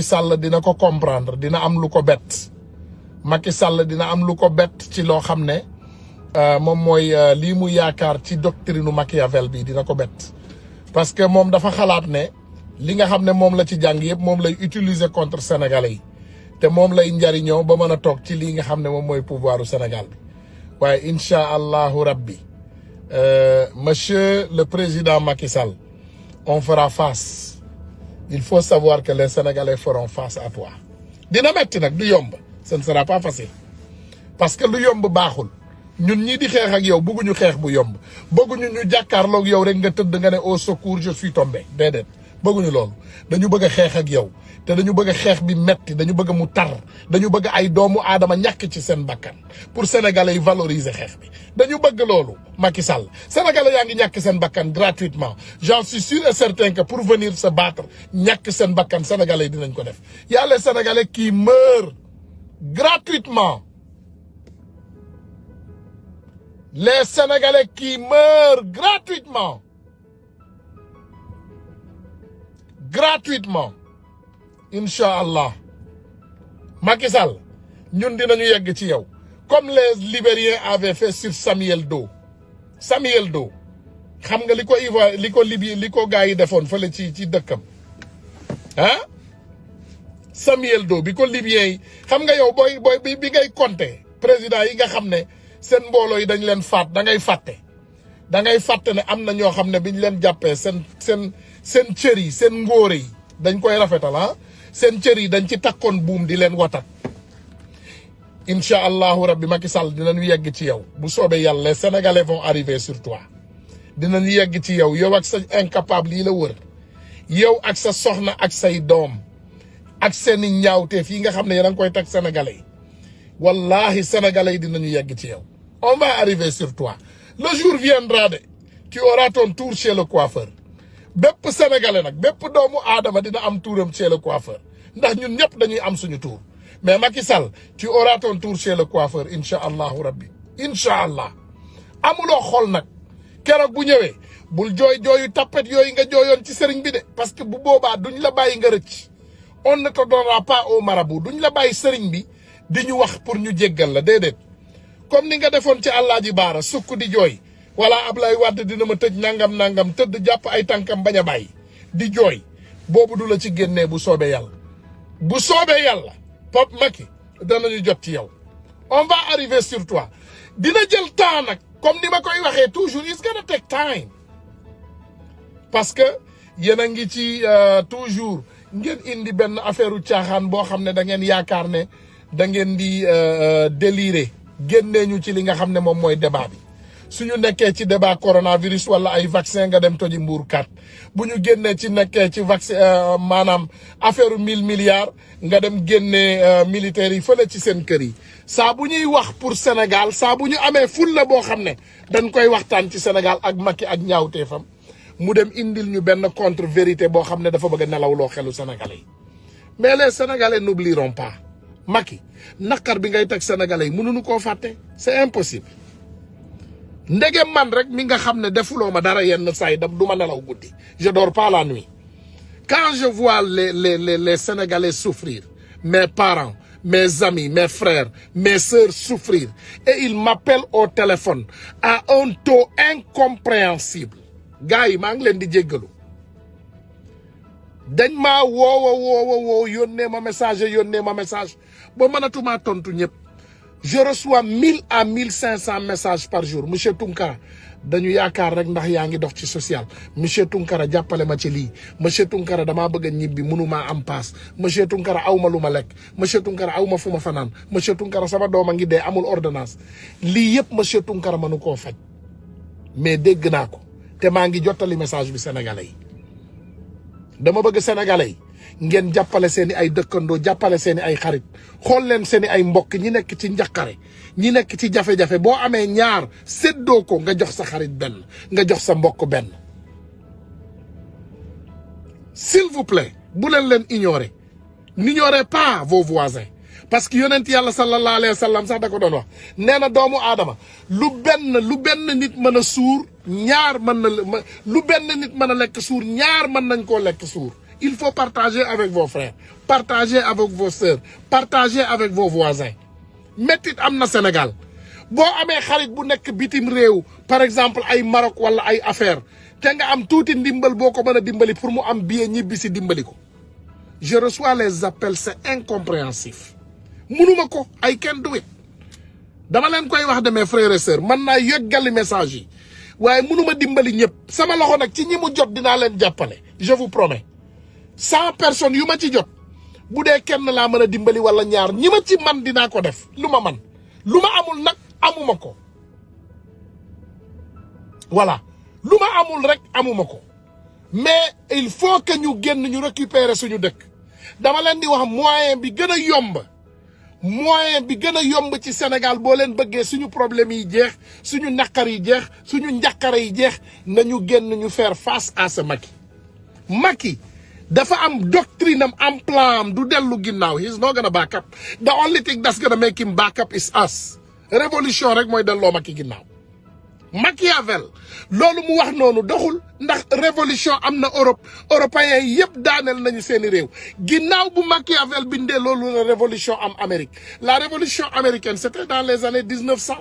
Sall dina ko comprendre dina am lu ko bett Macky Sall dina am lu ko bett ci loo xam ne moom mooy lii mu yaakaar ci doctrine Machiavel bi dina ko bett parce que moom dafa xalaat ne li nga xam ne moom la ci jàng yëpp moom lay utiliser contre sénégalais yi te moom lay njariñoo ba mën a toog ci lii nga xam ne moom mooy pouvoiru Sénégal bi waaye incha allahu rabbi monsieur le président Macky Sall on fera face. Il faut savoir que les Sénégalais feront face à toi dina metti nag du yomb ce ne sera pas facile parce que lu yomb baaxul ñun ñii di xeex ak yow bëgguñu xeex bu yomb bëgguñu ñu jàkkaarloog yow rek nga tëdd nga ne au secours je suis tombé déedéet bëgguñu loolu dañu bëgg a xeex ak yow te dañu bëgg a xeex bi metti dañu bëgg mu tar dañu bëgg ay doomu aadama ñàkk ci seen bakkan pour sénégalais yi valoriser xeex bi dañu bëgg loolu Macky Sall sénégalais yaa ngi ñàkk seen bakkan gratuitement j'en suis sûr et certain que pour venir se battre ñàkk seen bakkan sénégalais yi dinañ ko def y a les sénégalais qui meurent gratuitement les sénégalais qui meurent gratuitement incha allah Macky Sall ñun dinañu yegg ci yow comme les Libériens avaient fait sur Samuel Doe xam nga li ko gars yi defoon fële ci dëkkam ah Samuel Doe bi ko Libyens yi xam nga yow booy bi ngay compter président yi nga xam ne seen mbooloo yi dañ leen faat da ngay fàtte ne am na ñoo xam ne biñ leen jàppee seen cër yi seen ngóore yi dañ koy rafetal ah seen cër yi dañ ci takkoon buum di leen watat incha allahu rabbi Macky Sall dinañu yegg ci yow bu soobee yàlla les sénégalais vont arriver sur toi dinañu yegg ci yow ak sa incapable yi la wër yow ak sa soxna ak say doom ak seeni ñaawteef yi nga xam ne yéen a ngi koy teg sénégalais yi wallahi sénégalais yi dinañu yegg ci yow on va arriver sur toi le jour viendra de tu auras ton tour chez le coiffeur bépp sénégalais nag bépp doomu aadama dina am touram chez le coiffeur ndax ñun ñëpp dañuy am suñu tour mais Macky Sall tu auras ton tour chez le coiffeur incha allahu rabbi incha allah amuloo xol nag keroog bu ñëwee bul jooyu tappet yooyu nga jooyoon ci sëriñ bi de parce que bu boobaa duñ la bàyyi nga rëcc on ne te donnera pas au marabout duñ la bàyyi sëriñ bi di ñu wax pour ñu jéggal la déedéet comme ni nga defoon ci Alaaji Baara sukk di jooy wala Ablaye Wade dina ma tëj nangam tëdd jàpp ay tànkam bañ a bàyyi di jooy boobu du la ci génnee bu soobee yàlla Pop Macky danañu jot ci yow on va arriver sur toi dina jël temps nag comme ni ma koy waxee toujours it's gonna take time parce que yéen a ngi ci toujours ngeen indi benn affaire u caaxaan boo xam ne da ngeen yaakaar ne da ngeen di délirer génnee ñu ci li nga xam ne moom mooy débat bi suñu nekkee ci débat coronavirus wala ay vaccin nga dem toji mbuur 4 bu ñu génnee ci nekkee ci vaccin maanaam affaire 1000 milliards nga dem génnee militaires yi fële ci seen kër yi saa bu ñuy wax pour Sénégal saa bu ñu amee ful la boo xam ne dañ koy waxtaan ci Sénégal ak Macky ak ñaawteefam mu dem indil ñu benn contre vérité boo xam ne dafa bëgg a nelawloo xelu Sénégalais yi mais les Sénégalais n'oublieront pas Macky naqar bi ngay teg Sénégalais yi mënuñu koo fàtte c'est impossible ndegem man rek mi nga xam ne defuloo ma dara yenn saa yi du ma nelaw guddi je dors pas la nuit quand je vois les Sénégalais souffrir mes parents mes amis mes frères mes sœurs souffrir et ils m'appellent au téléphone à un taux incompréhensible gars yi maa ngi leen di jéggalu dañ maa woo yónnee ma message ba mënatumaa tontu ñëpp je reçois 1000 à 1500 messages par jour monsieur Tounkara dañu yaakaar rek ndax yaa ngi dox ci social monsieur Tounkara jàppale ma ci lii monsieur Tounkara damaa bëgg a ñibbi mënumaa am paas monsieur Tounkara aw ma lu ma lekk monsieur Tounkara aw ma fu ma fanaan monsieur Tounkara sama doom a ngi dee amul ordonnance lii yëpp monsieur Tounkara mënu koo faj mais dégg naa ko te maa ngi jottali message bi sénégalais yi dama bëgg sénégalais yi ngeen jàppale seen i ay dëkkandoo jàppale seen i ay xarit xool leen seen i ay mbokk ñi nekk ci njaqare ñi nekk ci jafe-jafe boo amee ñaar séddoo ko nga jox sa xarit benn nga jox sa mbokk benn s'il vous plaît bu leen ignorer n'ignorez pas vos voisins parce que yonent yàlla sallallahu alayhi wa sallam sax da ko doon wax nee na doomu aadama lu benn nit mën a suur ñaar mën na lu benn nit mën a lekk suur ñaar mën nañ koo lekk suur il faut partager avec vos frères, partager avec vos sœurs, partager avec vos voisins. Métit am na Sénégal boo amee xarit bu nekk bitim réew par exemple ay Maroc wala ay affaire te nga am tuuti ndimbal boo ko mën a dimbali pour mu am billet ñibbi si dimbali ko. Je reçois les appels, c'est incompréhensif. Mënuma ko, I can't do it. Dama leen koy wax de mes frères et sœurs man naa yëggali message yi waaye mënuma dimbali ñëpp sama loxo nag ci ñi mu jot dinaa leen jàppale je vous promets 100 personnes yu ma ci jot bu dee kenn laa mën a dimbali wala ñaar ñi ma ci man dinaa ko def lu ma man lu ma amul nag amuma ko voilà lu ma amul rek amuma ko mais il faut que ñu génn ñu récupérer suñu dëkk dama leen di wax moyen bi gën a yomb ci Sénégal boo leen bëggee suñu problème yi jeex suñu naqar yi jeex suñu njàqare yi jeex nañu génn ñu faire face à ce Macky dafa am doctrine am plan am du dellu ginnaaw he's not gonna back up the only thing that's gonna make him back up is us révolution rek mooy delloo Macky ginnaaw Machiavel loolu mu wax noonu doxul ndax révolution am na Europe européens yi yëpp daaneel nañu seeni réew ginnaaw bu Machiavel bindee loolu la révolution am Amérique la révolution américaine c'était dans les années 1900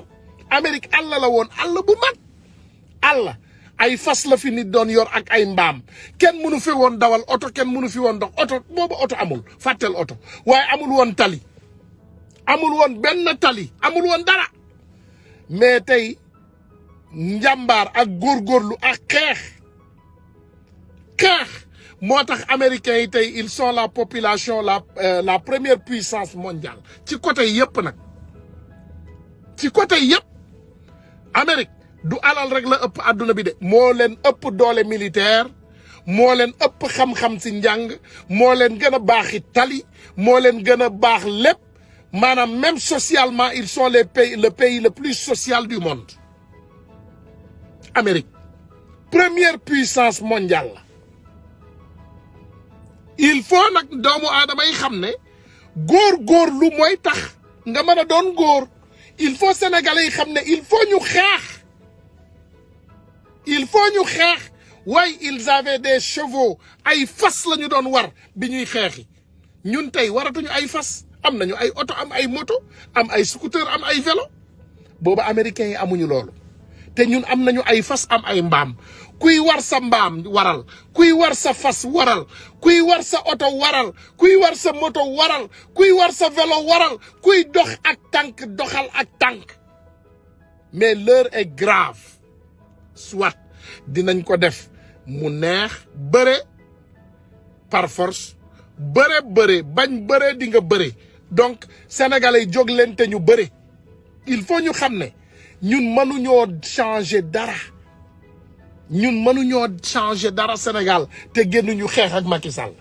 Amérique àll la woon àll bu mag àll ay fas la fi nit doon yor ak ay mbaam kenn mënu fi woon dawal oto kenn mënu fi woon dox oto boobu oto amul fàttel oto waaye amul woon tali amul woon benn tali amul woon dara mais tey njàmbaar ak góorgóorlu ak xeex moo tax américains yi tey ils sont la population la première puissance mondiale ci côté yëpp nag ci côté yëpp Amérique du alal rek la ëpp àdduna bi de moo leen ëpp doole militaire moo leen ëpp xam-xam ci njàng moo leen gën a baaxi tali moo leen gën a baax lépp maanaam même socialement ils sont le pays le plus social du monde Amérique première puissance mondiale la il faut nag doomu aadama yi xam ne góor-góorlu mooy tax nga mën a doon góor il faut sénégalais yi xam ne il faut ñu xeex waaye ils avaient des chevaux ay fas la ñu doon war bi ñuy xeexi ñun tey waratuñu ay fas am nañu ay oto am ay moto am ay scooter am ay vélo booba américains yi amuñu loolu te ñun am nañu ay fas am ay mbaam kuy war sa mbaam waral kuy war sa fas waral kuy war sa oto waral kuy war sa moto waral kuy war sa vélo waral kuy dox ak tànk doxal ak tànk mais l'heure est grave soit dinañ ko def mu neex bëre par force bëre bañ bëre di nga bëre donc sénégalais jóg leen te ñu bëre il faut ñu xam ne ñun mënuñoo changer dara Sénégal te génnuñu xeex ak Macky Sall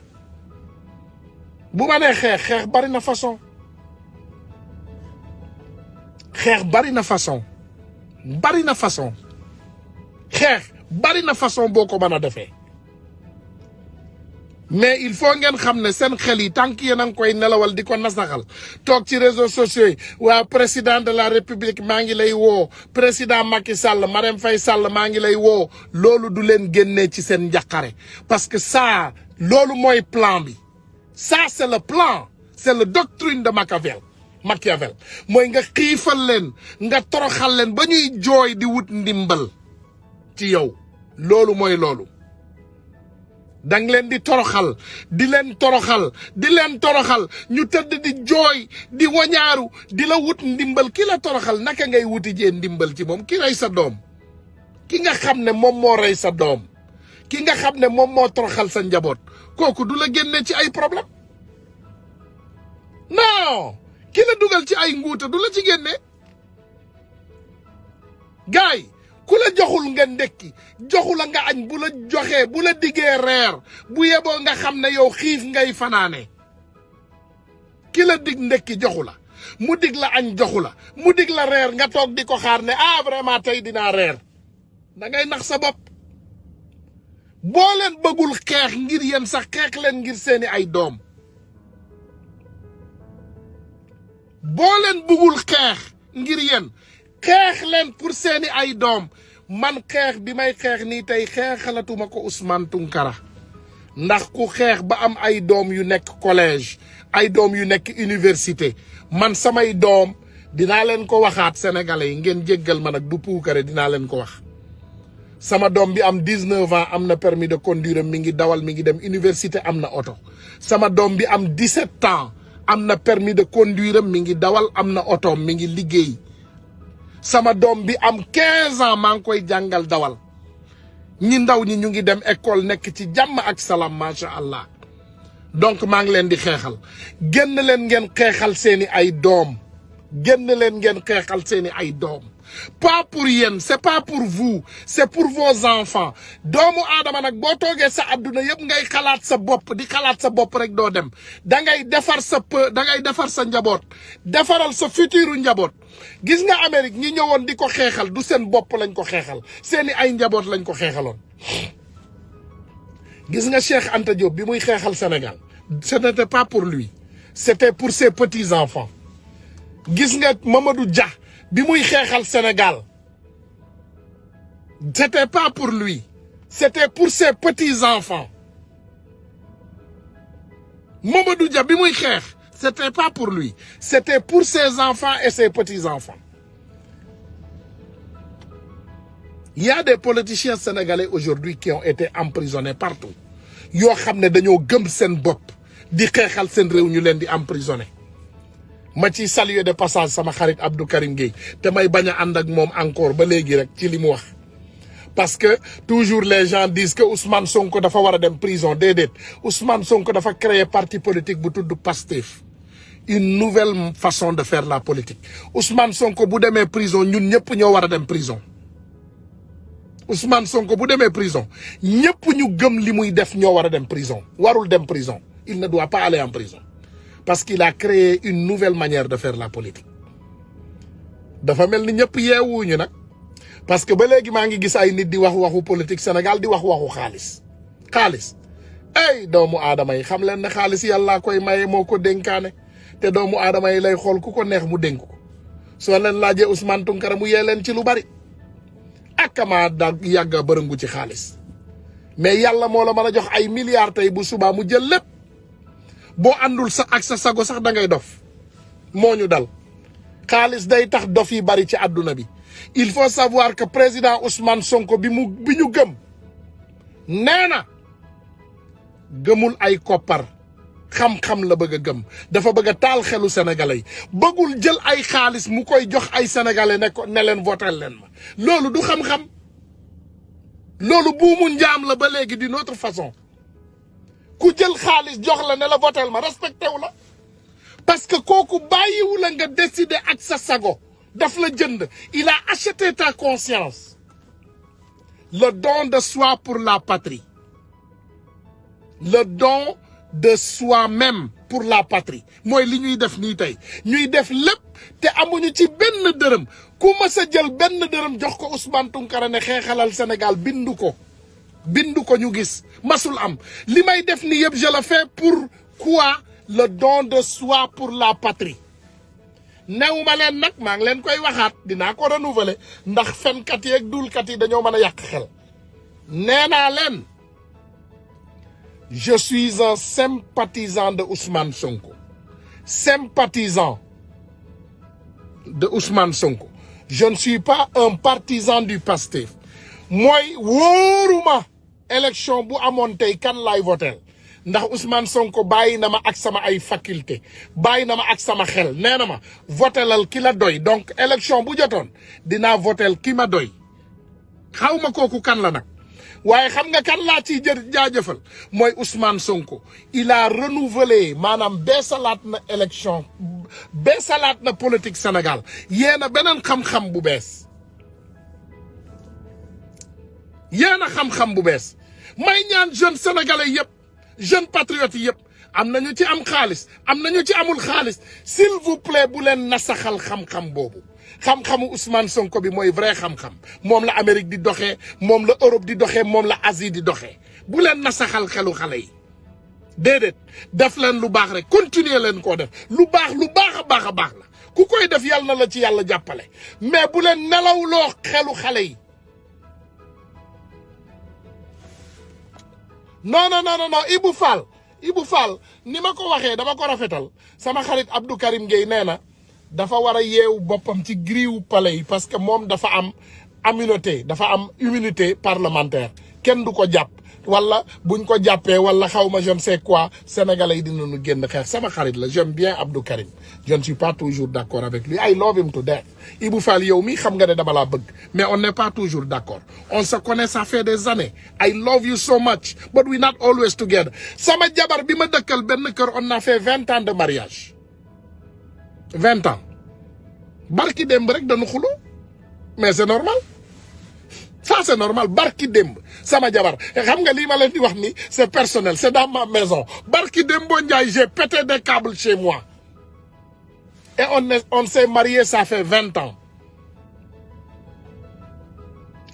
bu ma nee xeex bari na façon xeex bari na façon boo ko mën a defee mais il faut ngeen xam ne seen xel yi tànk yéen a ngi koy nelawal di ko nasaxal toog ci réseaux sociaux yi waa président de la république maa ngi lay woo président Macky Sall Marème Faye Sall maa ngi lay woo loolu du leen génnee ci seen njàqare parce que ça loolu mooy plan bi ça c'est le plan c'est le doctrine de Machiavel mooy nga xiifal leen nga toroxal leen ba ñuy jooy di wut ndimbal ci yow loolu mooy loolu dang leen di toroxal di leen toroxal ñu tëdd di jooy di wañaaru di la wut ndimbal ki la toroxal naka ngay wuti jee ndimbal ci moom ki rey sa doom ki nga xam ne moom moo rey sa doom ki nga xam ne moom moo toroxal sa njaboot kooku du la génne ci ay problème non ki la dugal ci ay nguuta du la ci génne gaay ku la joxul nga ndekki joxu la nga añ bu la joxee bu la diggee reer bu yeboo nga xam ne yow xiif ngay fanaane ki la dig ndekki joxu la mu dig la añ joxu la mu dig la reer nga toog di ko xaar ne vraiment tey dinaa reer da ngay nax sa bopp boo leen bëggul xeex ngir yéen sax xeex leen ngir seeni ay doom boo leen bëggul xeex ngir yéen xeex leen pour seeni ay doom man xeex bi may xeex nii tey xeexalatuma ko Ousmane Tounkara ndax ku xeex ba am ay doom yu nekk collège ay doom yu nekk université man samay doom dinaa leen ko waxaat sénégalais yi ngeen jéggal ma nag du puukare dinaa leen ko wax sama doom bi am 19 ans am na permis de conduire mi ngi dawal mi ngi dem université am na oto sama doom bi am 17 ans am na permis de conduire mi ngi dawal am na oto mi ngi liggéey sama doom bi am 15 ans maa ngi koy jàngal dawal ñi ndaw ñi ñu ngi dem école nekk ci jàmm ak salaam macha allah donc maa ngi leen di xeexal génn leen ngeen xeexal seeni ay doom génn leen ngeen xeexal seeni ay doom pas pour yéen c'est pas pour vous c'est pour vos enfants doomu aadama nag boo toogee sa adduna yëpp ngay xalaat sa bopp di xalaat sa bopp rek doo dem da ngay defar sa njaboot defaral sa futuru njaboot gis nga Amérique ñi ñëwoon di ko xeexal du seen bopp lañ ko xeexal seeni ay njaboot lañ ko xeexaloon gis nga Cheikh Anta Diop bi muy xeexal Sénégal ce n'était pas pour lui c'était pour ses petits enfants gis nga Mamadou Dia bi muy xeexal Sénégal c'était pas pour lui c'était pour ses petits enfants Mamadou Dia bi muy xeex c'était pas pour lui c'était pour ses enfants et ses petits enfants il y a des politiciens sénégalais aujourd'hui qui ont été emprisonnés partout yoo xam ne dañoo gëm seen bopp di xeexal seen réew ñu leen di emprisonné ma ci saluer de passage sama xarit Abdou Karim Gueye te may bañ a ànd ak moom encore ba léegi rek ci li mu wax parce que toujours les gens disent que Ousmane Sonko dafa war a dem prison déedéet Ousmane Sonko dafa créer parti politique bu tudd Pastef une nouvelle façon de faire la politique Ousmane Sonko bu demee prison ñun ñëpp ñoo war a dem prison Ousmane Sonko bu demee prison ñëpp ñu gëm li muy def ñoo war a dem prison warul dem prison il ne doit pas aller en prison parce qu'il a créé une nouvelle manière de faire la politique dafa mel ni ñëpp yeewuñu nag parce que ba léegi maa ngi gis ay nit di wax waxu politique Sénégal di wax waxu xaalis ay doomu aadama yi xam leen ne xaalis yàlla koy maye moo ko dénkaane te doomu aadama yi lay xool ku ko neex mu dénk ko soo leen laajee Ousmane Tounkara mu yee leen ci lu bari akama da yàgga bërëngu ci xaalis mais yàlla moo la mën a jox ay milliards tey bu subaa mu jël lépp boo àndul sa ak sa sago sax da ngay dof moo ñu dal xaalis day tax dof yi bari ci àdduna bi il faut savoir que président Ousmane Sonko bi ñu gëm nee na gëmul ay koppar xam-xam la bëgg a gëm dafa bëgg a taal xelu sénégalais yi bëggul jël ay xaalis mu koy jox ay sénégalais ne leen votel leen ma loolu du xam-xam loolu buumu njaam la ba léegi d'une autre façon ku jël xaalis jox la ne la votel ma respecté wu la parce que kooku bàyyiwu la nga décider ak sa sago daf la jënd il a acheté ta conscience le don de soi pour la patrie le don de soi-même pour la patrie mooy li ñuy def nii tey ñuy def lépp te amuñu ci benn dërëm ku mas a jël benn dërëm jox ko Ousmane Tounkara ne xeexalal Sénégal bindu ko ñu gis masul am li may def ni yëpp je le fais pour quoi le don de soi pour la patrie new ma leen nag maa ngi leen koy waxaat dinaa ko renouveler ndax fenkat yi ak dulkat yi dañoo mën a yàq xel nee naa leen je suis un sympathisant de Ousmane Sonko sympathisant de Ousmane Sonko je ne suis pas un partisan du Pastef mooy wóoruma élection bu amoon tey kan laay votel ndax Ousmane Sonko bàyyi na ma ak sama ay faculté bàyyi na ma ak sama xel nee na ma votelal ki la doy donc élection bu jotoon dinaa votel ki ma doy xaw ma kooku kan la nag waaye xam nga kan laa ciy jaajëfal mooy Ousmane Sonko il a renouvelé maanaam beesalaat na élection beesalaat na politique Sénégal yéena beneen xam-xam bu bees yéena xam-xam bu bees may ñaan jeune sénégalais yëpp jeune patriote yëpp am nañu ci am xaalis am nañu ci amul xaalis s'il vous plaît bu leen nasaxal xam-xam boobu xam-xamu Ousmane Sonko bi mooy vrai xam-xam moom la Amérique di doxee moom la Europe di doxee moom la Asie di doxee bu leen nasaxal xelu xale yi déedéet def leen lu baax rek continuer leen koo def lu baax a baax la ku koy def yàlla na la ci yàlla jàppale mais bu leen nelawloo xelu xale yi non non non non Ibou Fall ni ma ko waxee dama ko rafetal sama xarit Abdou Karim Gueye nee na dafa war a yeewu boppam ci grille palais yi parce que moom dafa am immunité parlementaire kenn du ko jàpp wala buñ ko jàppee wala xawma je ne sais quoi sénégalais yi dinañu génn xeex sama xarit la j'aime bien Abdou Karim je ne suis pas toujours d'accord avec lui I love him to death Ibou Fall yow mi xam nga ne dama laa bëgg mais on n'est pas toujours d'accord on se connaît ça fait des années I love you so much but we not always together sama jabar bi ma dëkkal benn kër on a fait 20 ans de mariage 20 ans barki démb rek dañu xulo mais c'est normal ça c'est normal barki démb sama jabar xam nga lii ma leen di wax ni c'est personnel c'est dans ma maison barki démbo Ndiaye j'ai pété des câbles chez moi et on s'est marié ça fait 20 ans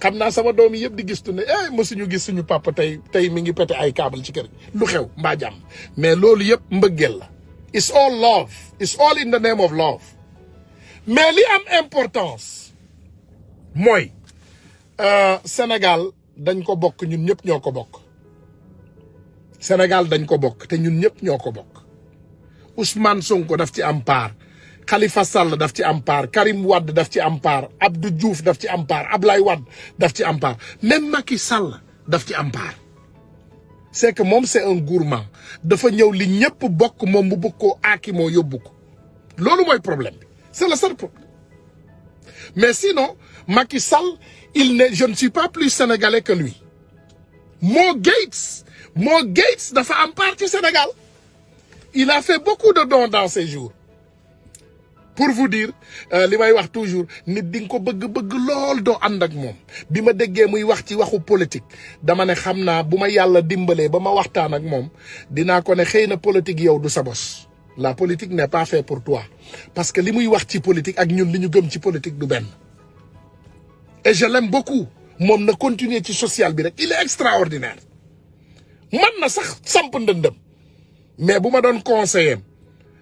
xam naa sama doom yi yëpp di gis tu ne mosuñu gis suñu papa tey mi ngi pété ay câble ci kër gi lu xew mbaa jàmm mais loolu yëpp mbëggeel la it's all love it's all in the name of love mais li am importance mooy Sénégal dañ ko bokk ñun ñëpp ñoo ko bokk Sénégal dañ ko bokk te ñun ñëpp ñoo ko bokk Ousmane Sonko daf ci am part Khalifa Sall daf ci am part Karim Wade daf ci am part Abdou Diouf daf ci am part Ablaye Wade daf ci am part même Macky Sall daf ci am part c'est que moom c'est un gourmand dafa ñëw li ñëpp bokk moom mu bëgg koo aaki moo yóbbu ko loolu mooy problème bi c'est le seul problème mais sinon Macky Sall je ne suis pas plus sénégalais que lui Mo Gates dafa am part ci Sénégal il a fait beaucoup de dons dans ses jours pour vous dire li may wax toujours nit di nga ko bëgg lool doo ànd ak moom bi ma déggee muy wax ci waxu politique dama ne xam naa bu ma yàlla dimbalee ba ma waxtaan ak moom dinaa ko ne xëy na politique yow du sa bos la politique n'est pas fait pour toi parce que li muy wax ci politique ak ñun li ñu gëm ci politique du benn et je l'aime beaucoup moom na continuer ci social bi rek il est extraordinaire man na sax samp ndëndëm mais bu ma doon conseiller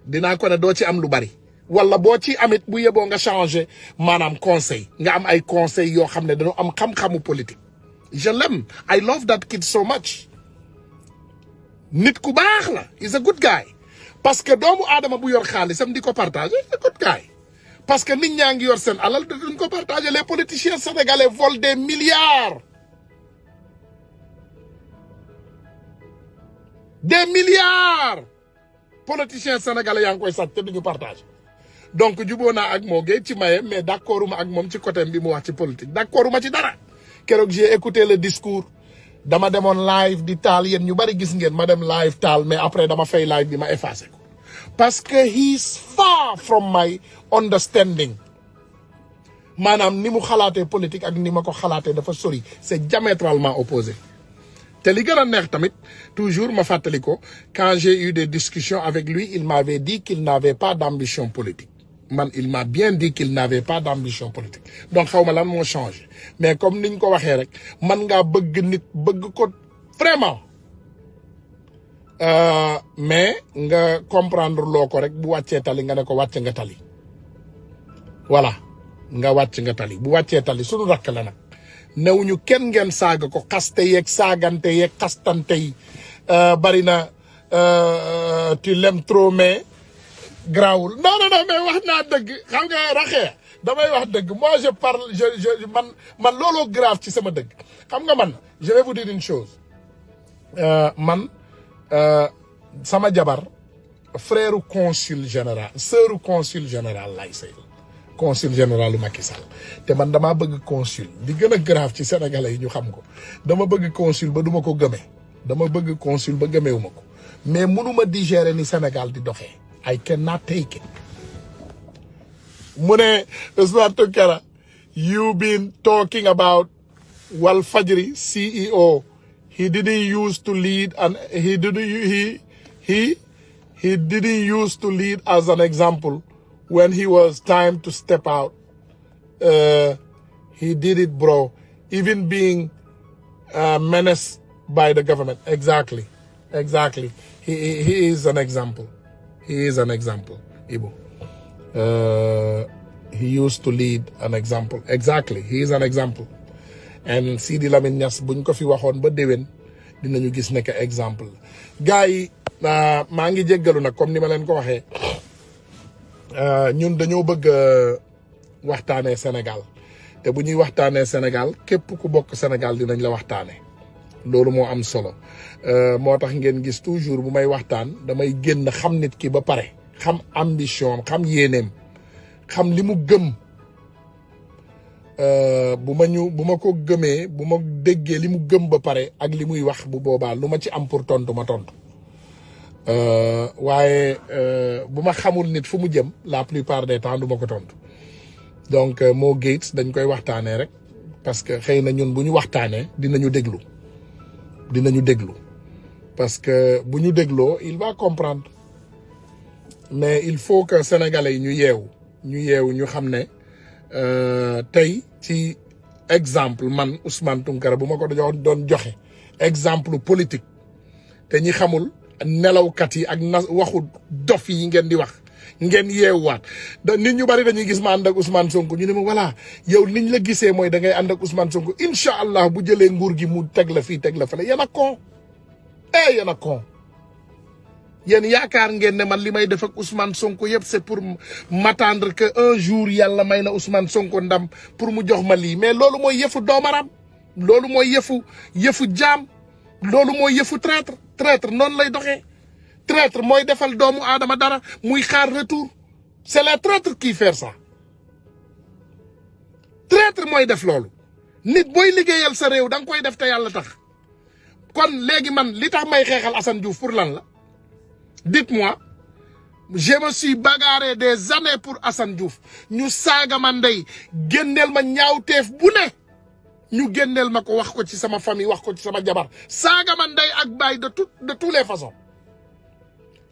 dinaa ko ne doo ci am lu bari wala boo ci amit bu yeboo nga changer maanaam conseil nga am ay conseil yoo xam ne dañoo am xam-xamu politique je l'aime I love that kid so much nit ku baax la he's a good guy parce que doomu aadama bu yor xaalisam di ko partager he's a good guy parce que nit ñaa ngi yor seen alal duñ ko partager les politiciens sénégalais volent des milliards politiciens sénégalais yaa ngi koy sàcc te duñu partager donc juboo naa ak moo gay ci maye mais d'accorduma ak moom ci côté bi mu wax ci politique d'accorduma ci dara keroog j'ai écouté le discours dama demoon live di taal yéen ñu bari gis ngeen ma dem live taal mais après dama fay live bi ma effacé ko parce que he's far from my understanding maanaam ni mu xalaatee politique ak ni ma ko xalaatee dafa sori c'est diamétralement opposé te li gën a neex tamit toujours ma fàttali ko quand j'ai eu des discussions avec lui il m'avait dit qu'il n'avait pas d'ambition politique man il m'a bien dit qu'il n'avait pas d'ambition politique donc xaw ma lan moo changé mais comme niñ ko waxee rek man ngaa bëgg nit bëgg ko vraiment mais nga comprendre loo ko rek bu wàccee tali nga ne ko wàcc nga tali voilà nga wàcc nga tali bu wàccee tali suñu rakk la nag newuñu kenn ngeen saaga ko xaste yeeg saagante yeeg xastante yi bari na tu l'aimes trop mais grawul non mais wax naa dëgg xam nga raxee damay wax dëgg moi je parle man looloo grave ci sama dëgg xam nga man je vais vous dire une chose man sama jabar frère consul général sœur consul général lay sëy consul général u Macky Sall te man damaa bëgg consul di gën a grave ci sénégalais yi ñu xam ko dama bëgg consul ba duma ko gëmee dama bëgg consul ba gëmeewuma ko mais mënuma digérer ni Sénégal di doxee I cannot take it mu ne Ousmane Tounkara you been talking about Walfadjri CEO he didn't use to lead and he didn't use to lead as an example when he was time to step out he did it bro even being menaced by the government exactly he is an example Ibu he used to lead an example exactly he is an example and Sidi Lamine Niass buñ ko fi waxoon ba déwén dinañu gis nekk exemple gars yi maa ngi jéggalu nag comme ni ma leen ko waxee ñun dañoo bëgg waxtaanee Sénégal te bu ñuy waxtaanee Sénégal képp ku bokk Sénégal dinañ la waxtaanee loolu moo am solo moo tax ngeen gis toujours bu may waxtaan damay génn xam nit ki ba pare xam ambition xam yéeneem xam li mu gëm bu ma ko gëmee bu ma déggee li mu gëm ba pare ak li muy wax bu boobaa lu ma ci am pour tontu ma tontu waaye bu ma xamul nit fu mu jëm la plupart des temps du ma ko tontu donc Mo Gates dañ koy waxtaanee rek parce que xëy na ñun bu ñu waxtaanee dinañu déglu parce que bu ñu dégloo il va comprendre mais il faut que sénégalais yi ñu yeewu ñu xam ne tey ci exemple man Ousmane Tounkara bu ma ko doon joxe exemple politique te ñi xamul nelawkat yi ak waxu dof yi ngeen di wax ngeen yeewuwaat nit ñu bari dañuy gis ma ànd ak Ousmane Sonko ñu ne ma voilà yow niñ la gisee mooy da ngay ànd ak Ousmane Sonko incha allah bu jëlee nguur gi mu teg la fii teg la fële yéen a kon yéen a kon yéen yaakaar ngeen ne man li may def ak Ousmane Sonko yëpp c'est pour m'attendre que un jour yàlla may na Ousmane Sonko ndam pour mu jox ma lii mais loolu mooy yëfu doomaram loolu mooy yëfu jaam loolu mooy yëfu traître noonu lay doxee traître mooy defal doomu aadama dara muy xaar retour c'est les traîtres qui font ça traître mooy def loolu nit booy liggéeyal sa réew da nga koy def te yàlla tax kon léegi man li tax may xeexal Assane Diouf pour lan la dites-moi je me suis bagarré des années pour Assane Diouf ñu saaga ma ndey génneel ma ñaawteef bu ne ñu génneel ma ko wax ko ci sama famille wax ko ci sama jabar saaga ma ndey ak baay de tous les façons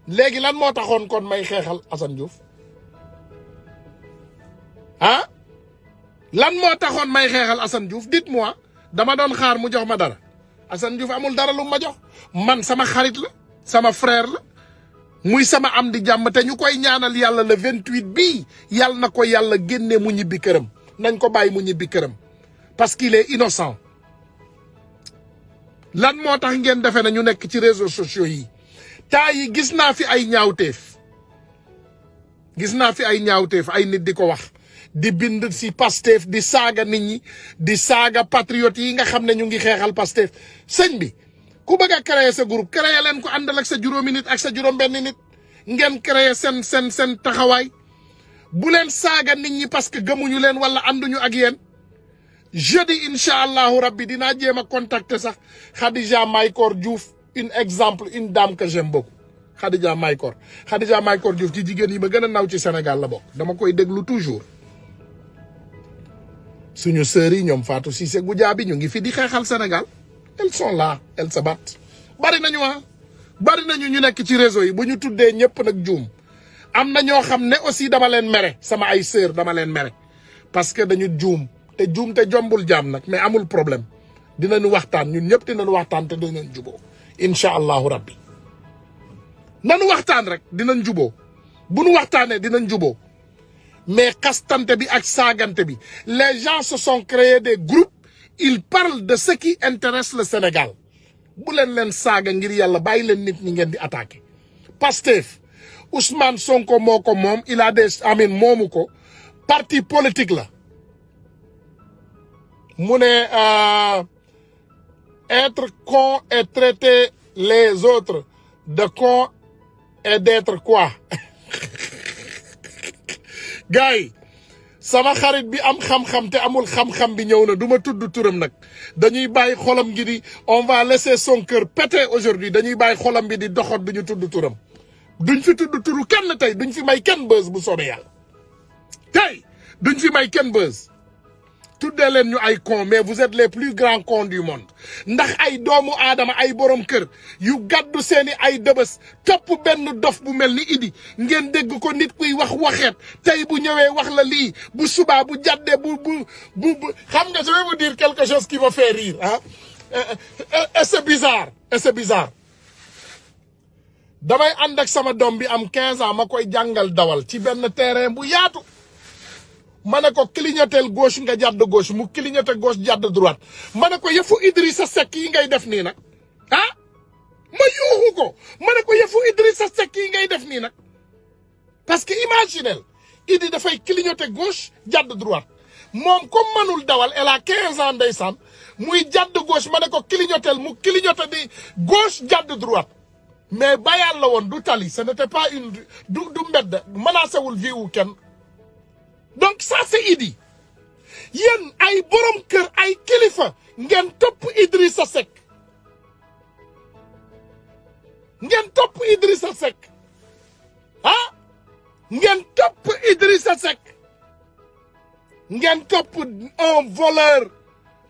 léegi lan moo taxoon kon may xeexal Assane Diouf lan moo taxoon may xeexal Assane Diouf dites-moi dama doon xaar mu jox ma dara Assane Diouf amul dara lu ma jox man sama xarit la sama frère la muy sama am di jàmm te ñu koy ñaanal yàlla le 28 bii yàlla na ko yàlla génne mu ñibbi këram nañ ko bàyyi mu ñibbi këram parce qu'il est innocent lan moo tax ngeen defe na ñu nekk ci réseaux sociaux yi taa yi gis naa fi ay ñaawteef ay nit di ko wax di bind si Pastef di saaga nit ñi di saaga patriotes yi nga xam ne ñu ngi xeexal Pastef sëñ bi ku bëgg a créer sa groupe créer leen ko àndal ak sa juróomi nit ak sa juróom benn nit ngeen créer seen taxawaay bu leen saaga nit ñi parce que gëmuñu leen wala ànduñu ak yéen jeudi incha allahu rabbi dinaa jéem a contacter sax Khadija Mahécor Diouf une dame que j'aime beaucoup Khadija Mahécor Diouf ci jigéen yi ma gën a naw ci Sénégal la bokk dama koy déglu toujours suñu sœurs yi ñoom Fatou Cissé Goudiaby ñu ngi fi di xeexal Sénégal elles sont là elles se battent bari nañu ñu nekk ci réseau yi bu ñu tuddee ñëpp nag juum am na ñoo xam ne aussi dama leen mere sama ay sœurs dama leen mere parce que dañu juum te jombul jaam nag mais amul problème dinañu waxtaan ñun ñëpp dinañu waxtaan te dinañ juboo incha allahu rabbi nanu waxtaan rek dinañ juboo bu nu waxtaanee dinañ juboo mais xastante bi ak saagante bi les gens se sont créés des groupes ils parlent de ce qui intéresse le Sénégal bu leen saaga ngir yàlla bàyyi leen nit ñi ngeen di attaquer Pastef Ousmane Sonko moo ko moom il a des moomu ko parti politique la mu ne être con et traiter les autres de con et d'être quoi gars yi sama xarit bi am xam-xam te amul xam-xam bi ñëw na du ma tudd turam nag dañuy bàyyi xolam gi di on va laisser son cœur péter aujourd'hui dañuy bàyyi xolam bi di doxot duñu tudd turam duñ fi tudd turu kenn tey duñ fi may kenn buzz bu soobee yàlla tey duñ fi may kenn buzz tuddee leen ñu ay cons mais vous êtes les plus grands cons du monde ndax ay doomu aadama ay borom kër yu gàddu seeni ay dëbës topp benn dof bu mel ni Idi ngeen dégg ko nit kuy wax waxeet tey bu ñëwee wax la lii bu subaa bu jàddee bu xam nga je vais vous dire quelque chose qui me fait rire et c'est bizarre damay ànd ak sama doom bi am 15 ans ma koy jàngal dawal ci benn terrain bu yaatu ma ne ko clignotel gauche nga jàdd gauche mu clignoté gauche jàdd droite ma ne ko yëfu Idrissa Seck yi ngay def nii nag ah ma yuuxu ko ma ne ko yëfu Idrissa Seck yi ngay def nii nag parce que imaginel Idi dafay clignoter gauche jàdd droite moom comme manul dawal elle a 15 ans ndeysaan muy jàdd gauche ma ne ko clignotel mu clignoter di gauche jàdd droite mais bayal la woon du tali ce n'était pas une du mbedd menacé wul vie wu kenn donc ça c'est Idi yéen ay borom kër ay kilifa ngeen topp Idrissa Seck ngeen topp Idrissa Seck ah ngeen topp Idrissa Seck ngeen topp un voleur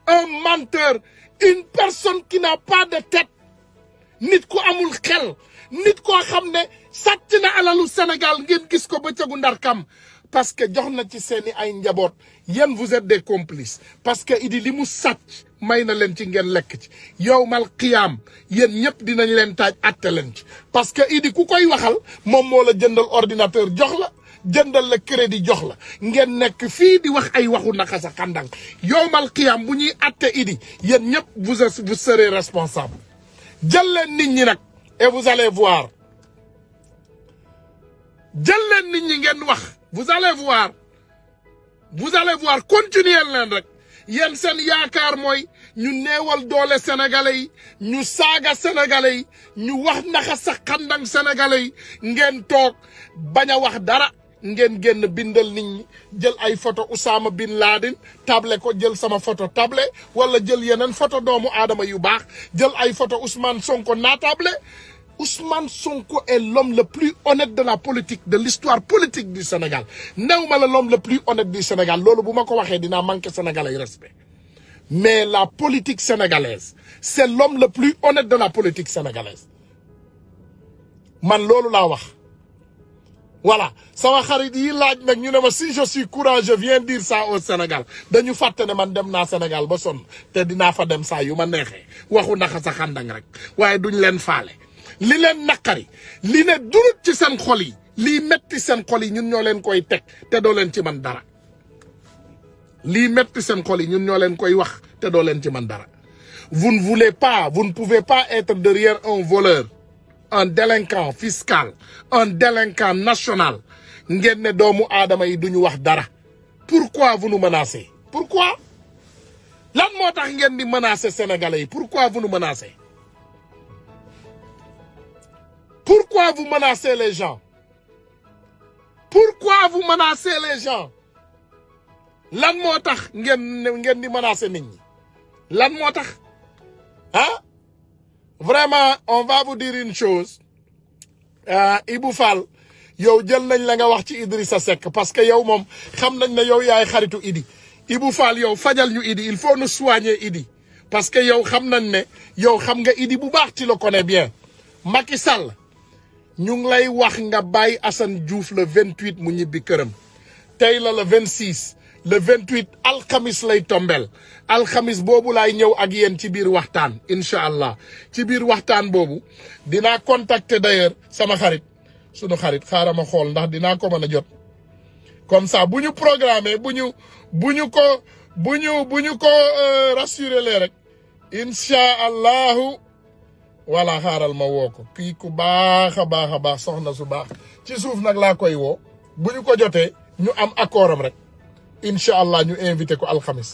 un menteur une personne qui n'a pas de tête nit ku amul xel nit koo xam ne sàcc na alalu Sénégal ngeen gis ko bëccëgu ndar kam parce que jox na ci seeni ay njaboot yéen vous êtes des complices parce que Idi li mu sàcc may na leen ci ngeen lekk ci yowmal qiyaam yéen ñëpp dinañ leen taaj atte leen ci parce que Idi ku koy waxal moom moo la jëndal ordinateur jox la jëndal la crédit jox la ngeen nekk fii di wax ay waxu naka sa xandang yowmal qiyaam bu ñuy atte Idi yéen ñëpp vous serez responsable jël leen nit ñi nag et vous allez voir jël leen nit ñi ngeen wax vous allez voir continuer leen rek yéen seen yaakaar mooy ñu neewal doole sénégalais yi ñu saaga sénégalais yi ñu wax naxa sa xandang sénégalais yi ngeen toog bañ a wax dara ngeen génn bindal nit ñi jël ay photo Oussama Bin Laden table ko jël sama photo table wala jël yeneen photo doomu aadama yu baax jël ay photo Ousmane Sonko naa table Ousmane Sonko est l'homme le plus honnête de la politique, de l'histoire politique du Sénégal. Néanmoins, l'homme le plus honnête du Sénégal. Lolo bu ma ko waxee dina manqué Sénégalais respect. Mais la politique sénégalaise, c'est l'homme le plus honnête de la politique sénégalaise. Man lolo la wax. Voilà. Sama xarit yi laaj nak ñu ne ma si je suis courageux, viens dire ça au Sénégal. Dañu fàtte ne man dem naa Sénégal ba sonn te dinaa fa dem saa yu ma neexee. Waxu naka sa xandang rek. Waaye duñ leen faale. li leen naqari li ne durut ci seen xol yi lii metti seen xol yi ñun ñoo leen koy teg te doo leen ci man dara lii metti seen xol yi ñun ñoo leen koy wax te doo leen ci man dara vous ne voulez pas vous ne pouvez pas être derrière un voleur un délinquant fiscal un délinquant national ngeen ne doomu aadama yi duñu wax dara pourquoi vous nous menacez pourquoi lan moo tax ngeen di menacer sénégalais yi pourquoi vous nous menacez pourquoi vous menacez les gens? Pourquoi vous menacez les gens? Lan moo tax ngeen di menacer nit ñi lan moo tax ah vraiment on va vous dire une chose Ibou Fall yow jël nañ la nga wax ci Idrissa Seck parce que yow moom xam nañ ne yow yaay xaritu Idi Ibou Fall yow fajal ñu Idi il faut nous soigner Idi parce que yow xam nañ ne yow xam nga Idi bu baax tu le connais bien Macky Sall ñu ngi lay wax nga bàyyi Assane Diouf le 28 mu ñibbi këram tey la le 26 le 28 alxamis lay tombel alxamis boobu laay ñëw ak yéen ci biir waxtaan incha allah ci biir waxtaan boobu dinaa contacter d'ailleurs sama xarit sunu xarit xaaral ma xool ndax dinaa ko mën a jot comme ça bu ñu programmé bu ñu ko rassurer lee rek incha allahu voilà xaaral ma woo ko kii ku baax a baax soxna su baax ci suuf nag laa koy woo bu ñu ko jotee ñu am accord am rek incha allah ñu invité ko alxamis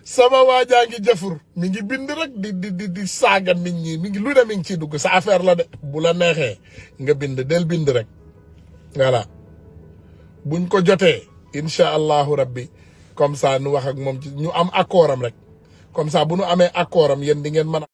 sama waajaa ngi jëfur mi ngi bind rek di saaga nit ñi mi ngi lu ne mi ngi ciy dugg sa affaire la de bu la neexee nga bind del bind rek voilà buñ ko jotee incha allahu rabbi comme ça nu wax ak moom ci ñu am accord am rek comme ça bu nu amee accord am yéen di ngeen mën